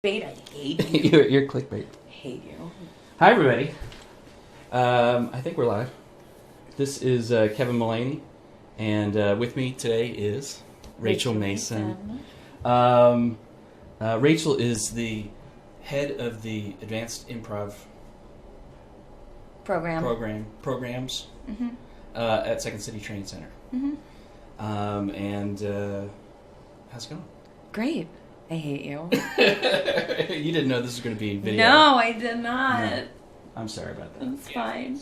Bait, I hate you. You're clickbait. I hate you. Hi, everybody. I think we're live. This is Kevin Mullaney, and with me today is Rachael Mason. Rachael is the head of the Advanced Improv programs at Second City Training Center. And how's it going? Great. I hate you. You didn't know this was going to be video. No, I did not. No. I'm sorry about that. It's fine.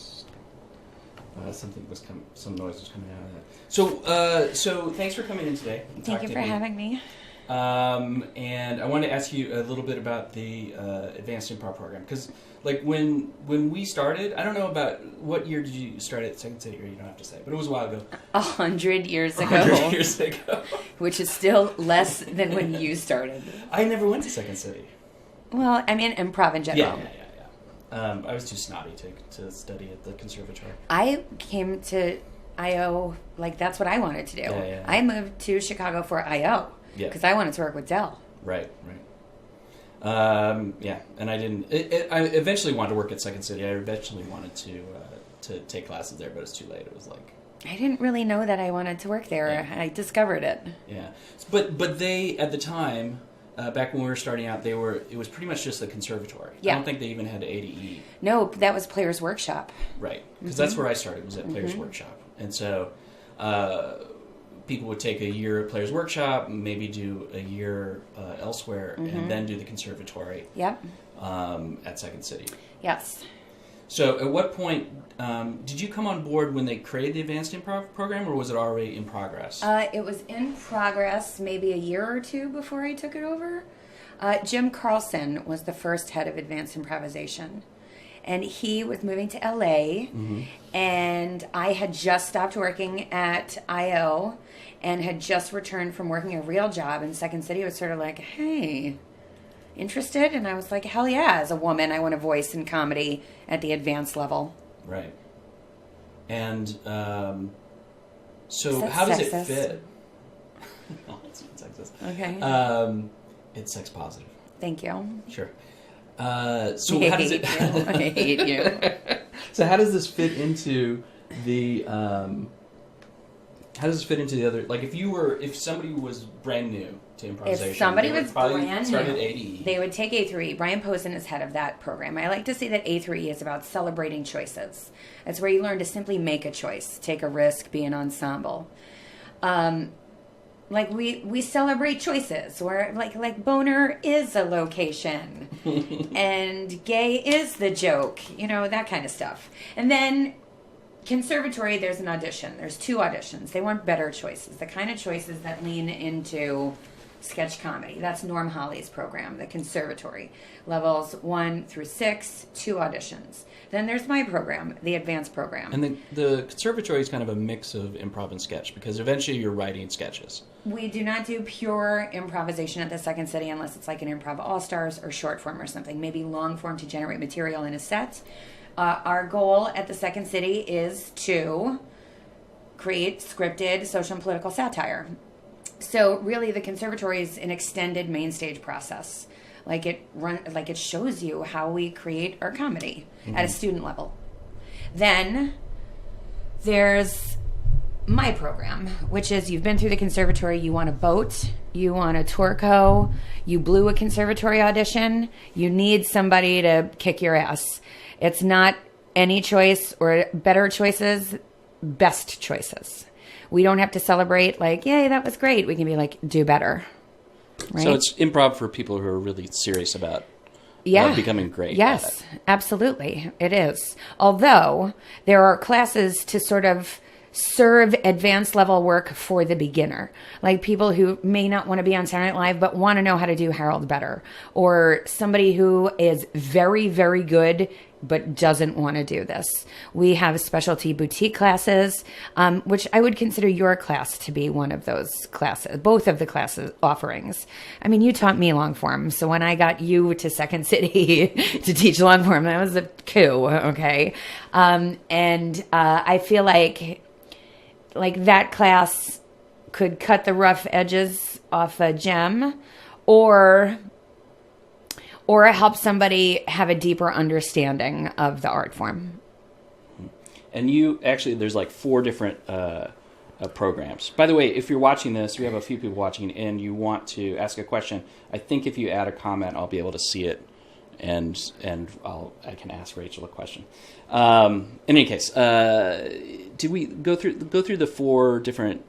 Some noise was coming out of that. So thanks for coming in today. Thank you for having me. And I wanted to ask you a little bit about the Advanced Improv Program, because like when we started, I don't know about what year did you start at Second City, or you don't have to say, but it was a while ago. 100 years ago. 100 years ago. Which is still less than when you started. I never went to Second City. Well, I mean improv in general. Yeah. I was too snotty to study at the conservatory. I came to I.O. like that's what I wanted to do. Yeah. I moved to Chicago for I.O. because I wanted to work with Dell. Right. And I didn't. I eventually wanted to work at Second City. I eventually wanted to take classes there, but it's too late. It was like I didn't really know that I wanted to work there. Yeah. I discovered it. Yeah, but they at the time, back when we were starting out, it was pretty much just the conservatory. Yeah. I don't think they even had ADE. No, that was Players Workshop. Right, because that's where I started. Was at Players Workshop, and so. People would take a year at Players Workshop, maybe do a year elsewhere, and then do the conservatory. Yep. At Second City. Yes. So, at what point did you come on board when they created the Advanced Improv Program, or was it already in progress? It was in progress maybe a year or two before I took it over. Jim Carlson was the first head of Advanced Improvisation. And he was moving to LA, and I had just stopped working at I.O. and had just returned from working a real job, and Second City was sort of like, hey, interested? And I was like, hell yeah, as a woman, I want a voice in comedy at the advanced level. Right. And so how does it fit? No, it's not sexist. Okay. It's sex positive. Thank you. Sure. So how does it? I hate you. So how does this fit into the? How does this fit into the other? Like, if somebody was brand new to improvisation, if somebody was brand new, ADE. They would take A3E. Brian Posen is head of that program. I like to say that A3E is about celebrating choices. It's where you learn to simply make a choice, take a risk, be an ensemble. Like we celebrate choices, where like boner is a location and gay is the joke, that kind of stuff. And then conservatory, there's an audition. There's 2 auditions. They want better choices, the kind of choices that lean into sketch comedy. That's Norm Holly's program, the conservatory. Levels 1 through 6, 2 auditions. Then there's my program, the advanced program. And the conservatory is kind of a mix of improv and sketch, because eventually you're writing sketches. We do not do pure improvisation at the Second City unless it's like an Improv All-Stars or short form or something, maybe long form to generate material in a set. Our goal at the Second City is to create scripted social and political satire. So really the conservatory is an extended main stage process. It shows you how we create our comedy at a student level. Then there's my program, which is you've been through the conservatory, you want a boat, you want a Torco, you blew a conservatory audition, you need somebody to kick your ass. It's not any choice or better choices, best choices. We don't have to celebrate like, yay, that was great. We can be like, do better. Right? So it's improv for people who are really serious about becoming great. Yes, absolutely. It is. Although there are classes to sort of serve advanced level work for the beginner. Like people who may not want to be on Saturday Night Live, but want to know how to do Harold better. Or somebody who is very, very good, but doesn't want to do this. We have specialty boutique classes, which I would consider your class to be one of those classes, both of the classes offerings. I mean, you taught me long form. So when I got you to Second City to teach long form, that was a coup. Okay. I feel like that class could cut the rough edges off a gem, or or help somebody have a deeper understanding of the art form. And you actually, there's like 4 different programs. By the way, if you're watching this, we have a few people watching, and you want to ask a question, I think if you add a comment, I'll be able to see it, and I can ask Rachel a question. In any case, did we go through the 4 different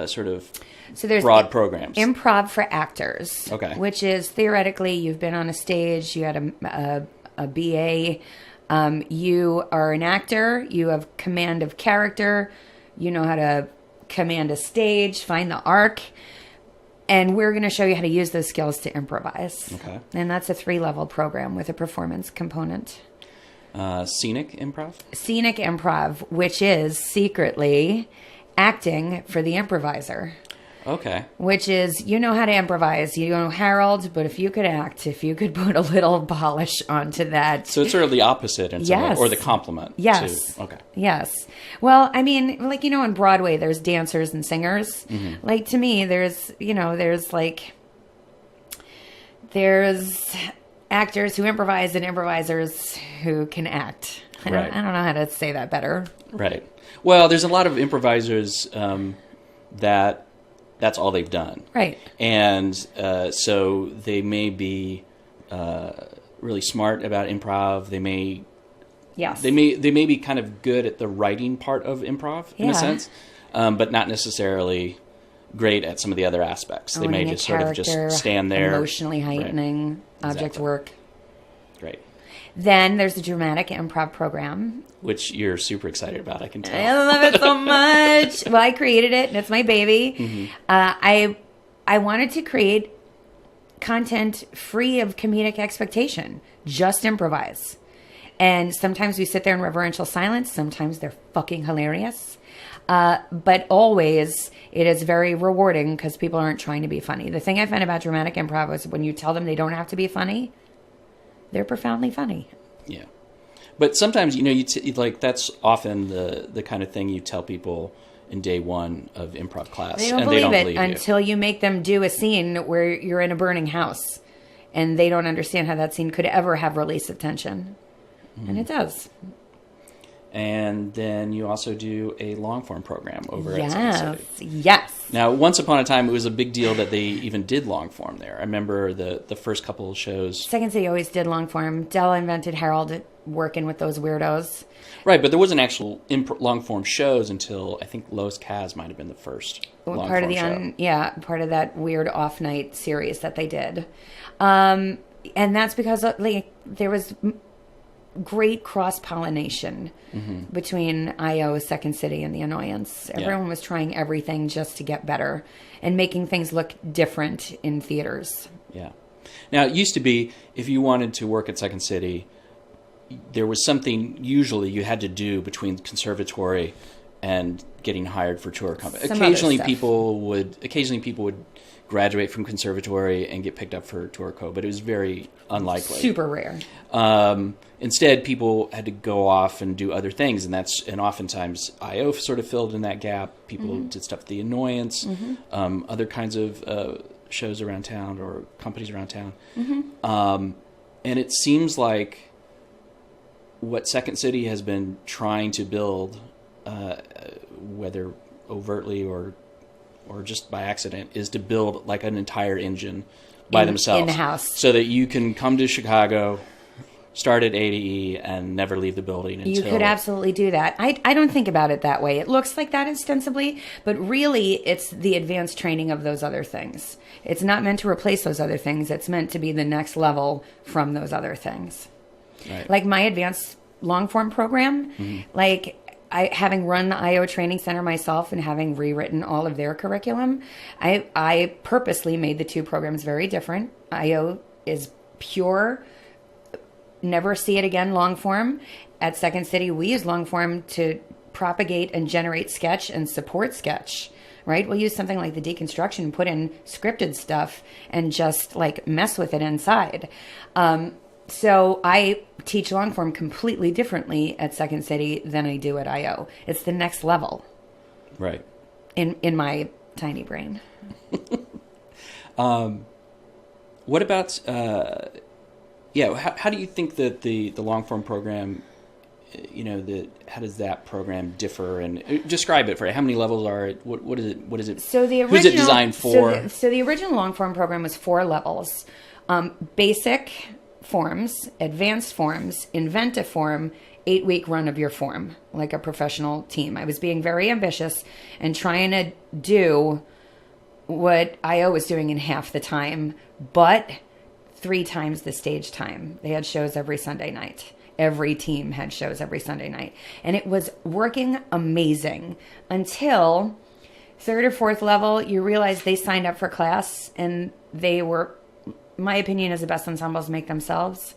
sort of So there's broad programs? Improv for actors, Okay. which is theoretically you've been on a stage, you had a BA, you are an actor, you have command of character, you know how to command a stage, find the arc, and we're going to show you how to use those skills to improvise. Okay. And that's a 3-level program with a performance component. Scenic improv? Scenic improv, which is secretly acting for the improviser. Okay. Which is, you know how to improvise. You know Harold, but if you could act, if you could put a little polish onto that. So it's sort of the opposite in some way, Yes. or the complement. Yes. To, okay. Yes. Well, I mean, like, you know, on Broadway, there's dancers and singers. Mm-hmm. Like, to me, there's actors who improvise and improvisers who can act. I Right. don't know how to say that better. Right. Well, there's a lot of improvisers that's all they've done. Right. And so they may be really smart about improv. They may Yes. they may be kind of good at the writing part of improv in Yeah. a sense, but not necessarily great at some of the other aspects. They may Owning a just sort of character, just stand there. emotionally heightening object Exactly. work. Great. Then there's the dramatic improv program. Which you're super excited about, I can tell. I love it so much. Well, I created it, and it's my baby. Mm-hmm. I wanted to create content free of comedic expectation. Just improvise. And sometimes we sit there in reverential silence. Sometimes they're fucking hilarious. But always it is very rewarding because people aren't trying to be funny. The thing I find about dramatic improv is when you tell them they don't have to be funny, they're profoundly funny. Yeah. But sometimes, you know, like that's often the kind of thing you tell people in day one of improv class. They don't and believe they don't it believe until you make them do a scene where you're in a burning house and they don't understand how that scene could ever have release of tension. And it does. And then you also do a long form program over at Second City. Yes. Now, once upon a time, it was a big deal that they even did long form there. I remember the first couple of shows. Second City always did long form. Dell invented Harold working with those weirdos. Right, but there wasn't actual long form shows until I think Los Caz might have been the first long Part of form the show. part of that weird off night series that they did. And that's because like there was great cross-pollination between IO, Second City, and The Annoyance. Everyone was trying everything just to get better and making things look different in theaters. Yeah. Now, it used to be, if you wanted to work at Second City, there was something usually you had to do between conservatory and getting hired for tour company. Some Occasionally other people would graduate from conservatory and get picked up for tour co, but it was very unlikely. Super rare. Instead, people had to go off and do other things, and oftentimes IO sort of filled in that gap. People did stuff at The Annoyance, other kinds of shows around town or companies around town. And it seems like what Second City has been trying to build, whether overtly or just by accident, is to build like an entire engine by themselves. In-house. So that you can come to Chicago, start at ADE, and never leave the building until... You could absolutely do that. I don't think about it that way. It looks like that ostensibly, but really it's the advanced training of those other things. It's not meant to replace those other things. It's meant to be the next level from those other things. Right. Like my advanced long form program, like having run the IO training center myself and having rewritten all of their curriculum, I purposely made the two programs very different. IO is pure, never see it again long form. At Second City, we use long form to propagate and generate sketch and support sketch. Right? We'll use something like the deconstruction and put in scripted stuff and just like mess with it inside. So I teach long form completely differently at Second City than I do at IO. It's the next level. Right. In my tiny brain. What about Yeah, how do you think that the long form program, how does that program differ, and describe it for how many levels are it? What is it? What is it? So the original, who's it designed for? So the original long form program was 4 levels: basic forms, advanced forms, invent a form, 8-week run of your form, like a professional team. I was being very ambitious and trying to do what IO was doing in half the time, but 3 times the stage time. They had shows every Sunday night. Every team had shows every Sunday night. And it was working amazing until 3rd or 4th level, you realize they signed up for class and they were, my opinion is the best ensembles make themselves,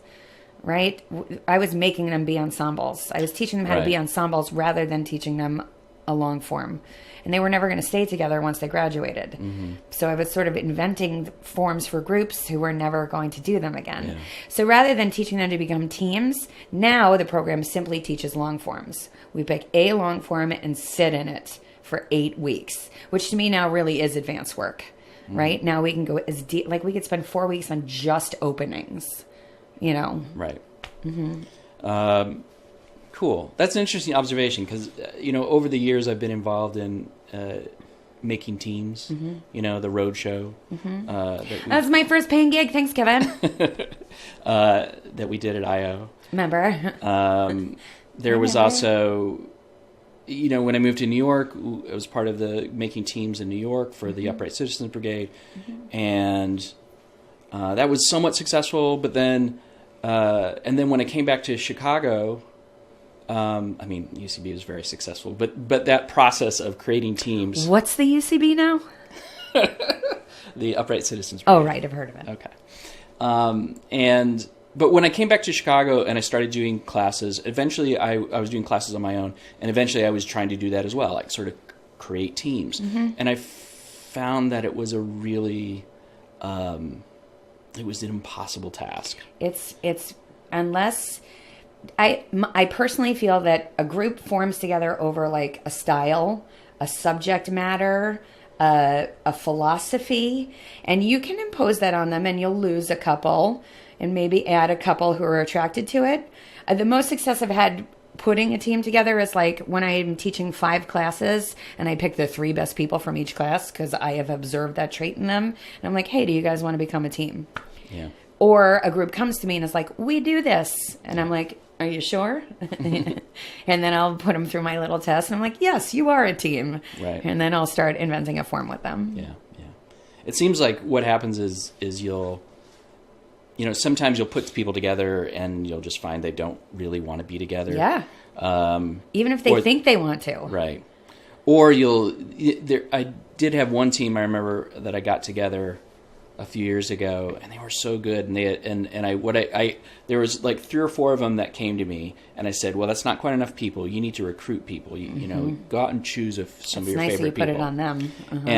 right? I was making them be ensembles. I was teaching them how to be ensembles rather than teaching them a long form. And they were never going to stay together once they graduated. Mm-hmm. So I was sort of inventing forms for groups who were never going to do them again. Yeah. So rather than teaching them to become teams, now the program simply teaches long forms. We pick a long form and sit in it for 8 weeks, which to me now really is advanced work, right? Now we can go as deep, like we could spend 4 weeks on just openings, Right. Mm-hmm. Cool. That's an interesting observation because, over the years I've been involved in making teams, the road show. Mm-hmm. That was my first paying gig. Thanks, Kevin. That we did at IO. Remember? There was also, when I moved to New York, I was part of the making teams in New York for the Upright Citizens Brigade. Mm-hmm. And that was somewhat successful. But then, and then when I came back to Chicago, UCB was very successful, but that process of creating teams. What's the UCB now? The Upright Citizens Brigade. Oh, right. I've heard of it. Okay. But when I came back to Chicago and I started doing classes, eventually I was doing classes on my own, and eventually I was trying to do that as well, like sort of create teams. Mm-hmm. And I found that it was a really, it was an impossible task. It's unless... I personally feel that a group forms together over like a style, a subject matter, a philosophy, and you can impose that on them and you'll lose a couple and maybe add a couple who are attracted to it. The most success I've had putting a team together is like when I'm teaching 5 classes and I pick the 3 best people from each class because I have observed that trait in them. And I'm like, hey, do you guys want to become a team? Yeah. Or a group comes to me and is like, we do this. And I'm like, are you sure? And then I'll put them through my little test. And I'm like, yes, you are a team. Right. And then I'll start inventing a form with them. Yeah, yeah. It seems like what happens is you'll, sometimes you'll put people together and you'll just find they don't really want to be together. Yeah. Even if they think they want to. Right. Or I did have one team I remember that I got together a few years ago, and they were so good. And there was like 3 or 4 of them that came to me, and I said, "Well, that's not quite enough people. You need to recruit people. You go out and choose some of your favorite people." It's nice you put it on them. Uh-huh.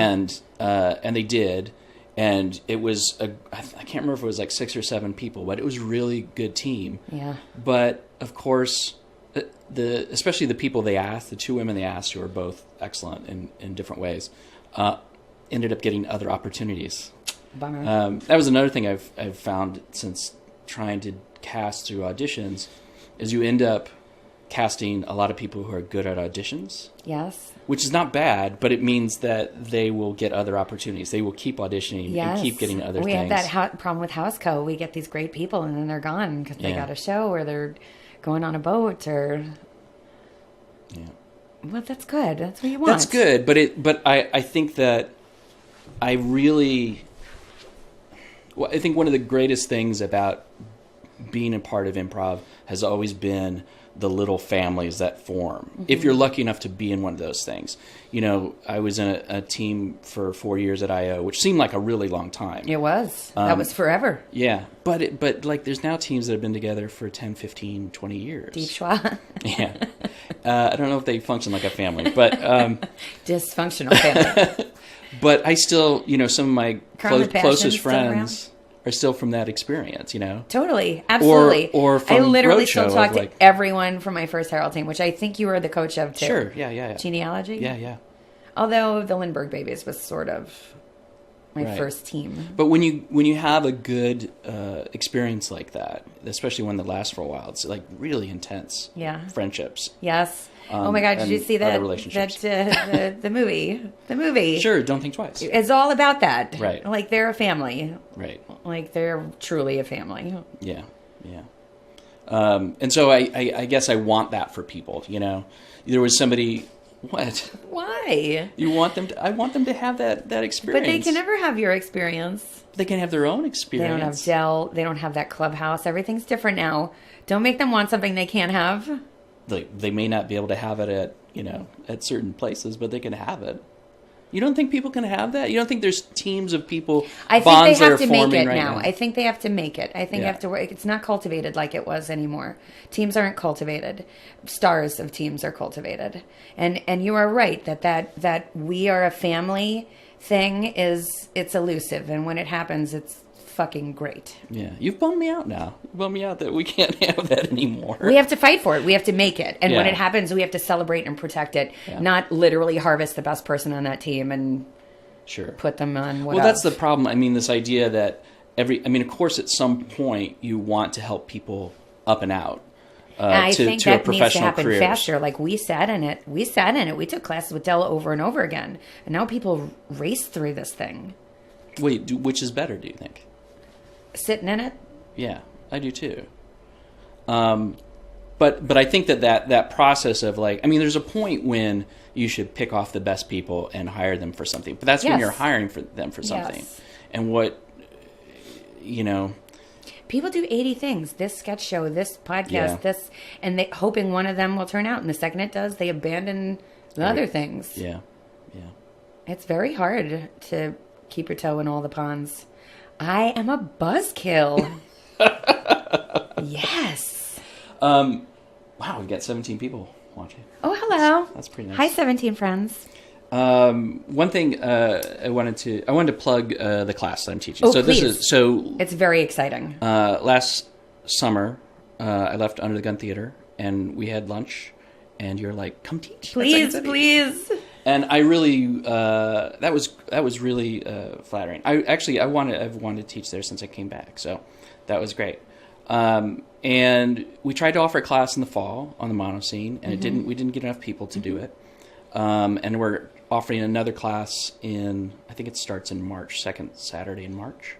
And they did, and it was I can't remember if it was like 6 or 7 people, but it was a really good team. Yeah. But of course, especially the people they asked, the 2 women they asked, who were both excellent in different ways, ended up getting other opportunities. Bummer. That was another thing I've found since trying to cast through auditions, is you end up casting a lot of people who are good at auditions. Yes. Which is not bad, but it means that they will get other opportunities. They will keep auditioning and keep getting other things. We have that problem with House Co. We get these great people and then they're gone because they got a show or they're going on a boat or... Yeah. Well, that's good. That's what you want. That's good, but I think that I really... Well, I think one of the greatest things about being a part of improv has always been the little families that form. Mm-hmm. If you're lucky enough to be in one of those things. I was in a team for 4 years at IO, which seemed like a really long time. It was. That was forever. Yeah. But like there's now teams that have been together for 10, 15, 20 years. Deep schwa. Yeah. I don't know if they function like a family, but... Dysfunctional family. But I still, some of my closest friends are still from that experience, Totally. Absolutely. Or from I literally Roadshow still talk to everyone from my first Herald team, which I think you were the coach of too. Sure. Yeah. Genealogy? Yeah. Although the Lindbergh Babies was sort of my first team. But when you have a good experience like that, especially one that lasts for a while, it's like really intense. Yeah. Friendships. Yes. Oh my God! Did you see that? The movie. The movie. Sure. Don't think twice. It's all about that. Right. Like they're a family. Right. Like they're truly a family. Yeah. Yeah. And so I guess I want that for people. You know, there was somebody. What? Why? You want them to? I want them to have that experience. But they can never have your experience. They can have their own experience. They don't have Dell. They don't have that clubhouse. Everything's different now. Don't make them want something they can't have. They may not be able to have it at certain places, but they can have it. You don't think people can have that? You don't think there's teams of people? I think bonds they have that are to make forming it right now. now? I think they have to make it. I think you have to work. It's not cultivated like it was anymore. Teams aren't cultivated. Stars of teams are cultivated. And you are right that we are a family thing it's elusive, and when it happens, it's fucking great. Yeah, you've bummed me out now. You bummed me out that we can't have that anymore. We have to fight for it. We have to make it. And when Yeah. it happens, we have to celebrate and protect it, Yeah. not literally harvest the best person on that team and Sure. put them on what Well, that's the of. problem. I mean, this idea that of course, at some point, you want to help people up and out I to think a that needs to professional happen careers. faster. Like we sat in it. We took classes with Della over and over again. And now people race through this thing. Wait, which is better, do you think? Sitting in it. Yeah, I do too. But I think that process of there's a point when you should pick off the best people and hire them for something. But that's when Yes. you're hiring for them for something. Yes. And what, People do 80 things. This sketch show, this podcast, Yeah. this, and they hoping one of them will turn out. And the second it does, they abandon the other things. yeah. It's very hard to keep your toe in all the ponds. I am a buzzkill. Yes. Wow, we've got 17 people watching. Oh, hello. That's pretty nice. Hi, 17 friends. One thing I wanted to plug the class that I'm teaching. Oh, so please. So It's very exciting. last summer I left Under the Gun Theater and we had lunch, and you're like, "Come teach, Please, please. And I really that was really flattering. I've wanted to teach there since I came back, so that was great. And we tried to offer a class in the fall on the mono scene, and we didn't get enough people to do it. And we're offering another class I think it starts in March, second Saturday in March.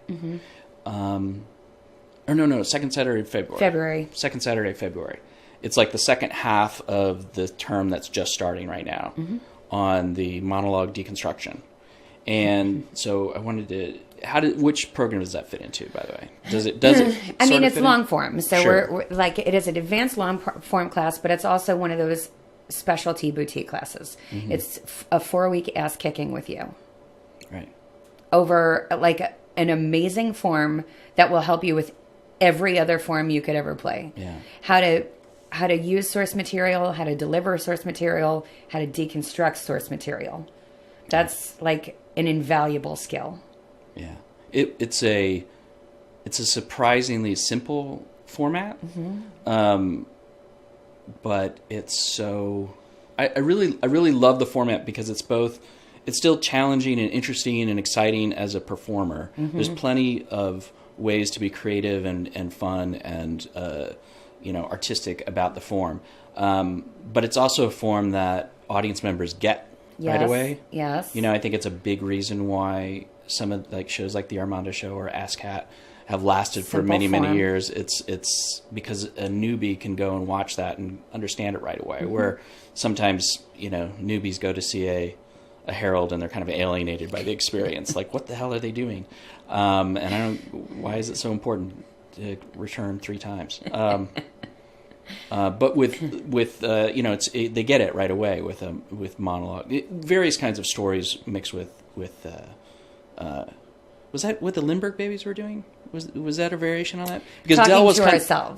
Second Saturday in February. Second Saturday of February. It's like the second half of the term that's just starting right now on the monologue deconstruction. And so I wanted to, which program does that fit into, by the way? Does it I mean, sort of it's fit long in? form. So Sure. we're like, it is an advanced long form class, but it's also one of those specialty boutique classes. It's a 4-week ass kicking with you Right. over like an amazing form that will help you with every other form you could ever play. Yeah. How to use source material, how to deliver source material, how to deconstruct source material. That's like an invaluable skill. Yeah. It's a surprisingly simple format. But it's so I really love the format because it's still challenging and interesting and exciting as a performer. There's plenty of ways to be creative and fun and artistic about the form. But it's also a form that audience members get right away. Yes. I think it's a big reason why some of shows like the Armando Show or Ask Hat have lasted for Simple many form. years. It's because a newbie can go and watch that and understand it right away. Where sometimes newbies go to see a Herald and they're kind of alienated by the experience. Like, what the hell are they doing? And I don't. Why is it so important to return 3 times? But with they get it right away with monologue. Various kinds of stories mixed with. Was that what the Lindbergh Babies were doing? Was that a variation on that? Because Talking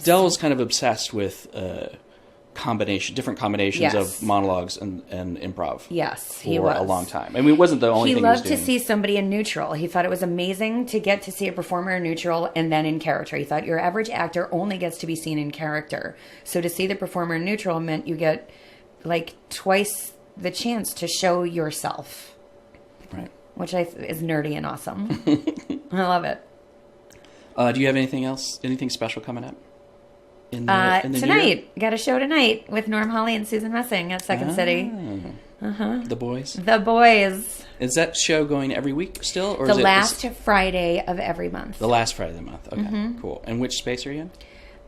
Dell was kind of obsessed with different combinations Yes. of monologues and improv. Yes, for he was. a long time. I mean, it wasn't the only He thing he was loved to doing. see somebody in neutral. He thought it was amazing to get to see a performer in neutral and then in character. He thought your average actor only gets to be seen in character. So to see the performer in neutral meant you get like twice the chance to show yourself. Right. which is nerdy and awesome. I love it. Do you have anything special coming up? In the Tonight, got a show tonight with Norm Hawley and Susan Messing at Second City. The Boys. The Boys. Is that show going every week still, or The last Friday of every month. The last Friday of the month. Okay, cool. And which space are you in?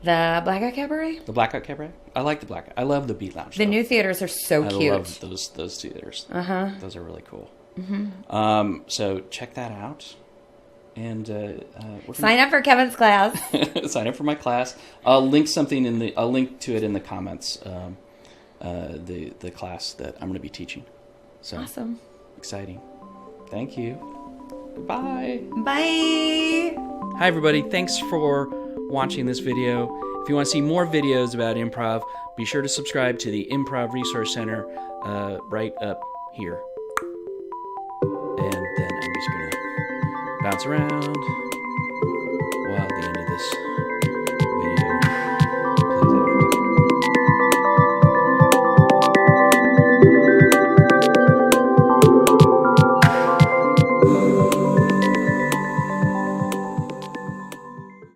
The Blackout Cabaret. The Blackout Cabaret. I like the Blackout. I love the Beat Lounge. The new theaters are so cute. I love those theaters. Those are really cool. So check that out. And sign up for Kevin's class. Sign up for my class. I'll link to it in the comments. The class that I'm going to be teaching. So awesome. Exciting. Thank you. Bye. Bye. Hi everybody. Thanks for watching this video. If you want to see more videos about improv, be sure to subscribe to the Improv Resource Center right up here. And then I'm just going to bounce around while the